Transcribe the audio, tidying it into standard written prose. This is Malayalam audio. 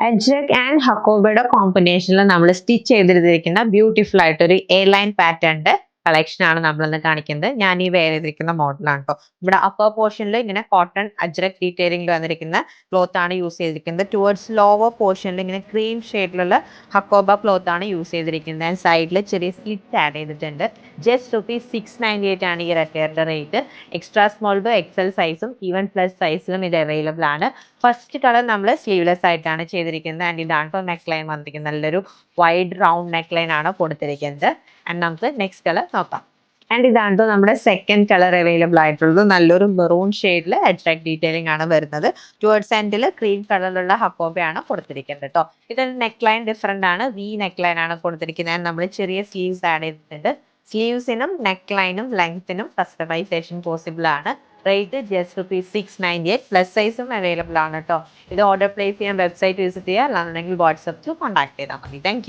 അജ്രക് ആൻഡ് ഹക്കോബയുടെ കോമ്പിനേഷനിൽ നമ്മൾ സ്റ്റിച്ച് ചെയ്തിരിക്കുന്ന ബ്യൂട്ടിഫുൾ ആയിട്ട് ഒരു എ ലൈൻ പാറ്റേണിന്റെ കളക്ഷൻ ആണ് നമ്മളിന്ന് കാണിക്കുന്നത്. ഞാൻ ഈ വെയർ ചെയ്തിരിക്കുന്ന മോഡലാണ് കേട്ടോ. ഇവിടെ അപ്പർ പോർഷനിൽ ഇങ്ങനെ കോട്ടൺ അജ്രക് ഡീറ്റെയിലിംഗ് വന്നിരിക്കുന്ന ക്ലോത്ത് ആണ് യൂസ് ചെയ്തിരിക്കുന്നത്. ടുവേർഡ്സ് ലോവർ പോർഷനിൽ ഇങ്ങനെ ക്രീം ഷെയ്ഡിലുള്ള ഹക്കോബ ക്ലോത്ത് ആണ് യൂസ് ചെയ്തിരിക്കുന്നത്. ആൻഡ് സൈഡിൽ ചെറിയ സ്ലിറ്റ് ആഡ് ചെയ്തിട്ടുണ്ട്. ജസ്റ്റ് ₹698 ആണ് ഈ റെറ്റയറിന്റെ rate. Extra small to XL സൈസും ഈവൻ പ്ലസ് സൈസിലും ഇത് അവൈലബിൾ ആണ്. ഫസ്റ്റ് കളർ നമ്മൾ സ്ലീവ്ലെസ് ആയിട്ടാണ് ചെയ്തിരിക്കുന്നത്. ആൻഡ് ഇതാണ് നെക്ക് ലൈൻ വന്നിരിക്കുന്നത്. നല്ലൊരു വൈഡ് റൗണ്ട് നെക്ക് ലൈൻ ആണ് കൊടുത്തിരിക്കുന്നത്. ആൻഡ് നമുക്ക് നെക്സ്റ്റ് കളർ നോക്കാം. ആൻഡ് ഇതാണ് നമ്മുടെ സെക്കൻഡ് കളർ അവൈലബിൾ ആയിട്ടുള്ളത്. നല്ലൊരു മെറൂൺ ഷെയ്ഡിൽ അട്രാക്ട് ഡീറ്റെയിലിംഗ് ആണ് വരുന്നത്. ടുവേർഡ്സ് എൻഡിൽ ക്രീം കളറിലുള്ള ഹക്കോബയാണ് കൊടുത്തിരിക്കുന്നത് കേട്ടോ. ഇതിന്റെ നെക്ക് ലൈൻ ഡിഫറെന്റ് ആണ്. വി നെക്ക് ലൈൻ ആണ് കൊടുത്തിരിക്കുന്നത്. നമ്മൾ ചെറിയ സ്ലീവ്സ് ആഡ് ചെയ്തിട്ടുണ്ട്. സ്ലീവ്സിനും നെക്ക് ലൈനും ലെങ്ത്തിനും കസ്റ്റമൈസേഷൻ പോസിബിൾ ആണ്. Rate just ₹698. പ്ലസ് സൈസും അവൈലബിൾ ആണ് കേട്ടോ. ഇത് ഓർഡർ പ്ലേസ് ചെയ്യാൻ വെബ്സൈറ്റ് വിസിറ്റ് ചെയ്യുക, അല്ലാന്നുണ്ടെങ്കിൽ വാട്സപ്പ് ടു കോൺടാക്ട് ചെയ്താൽ മതി. താങ്ക്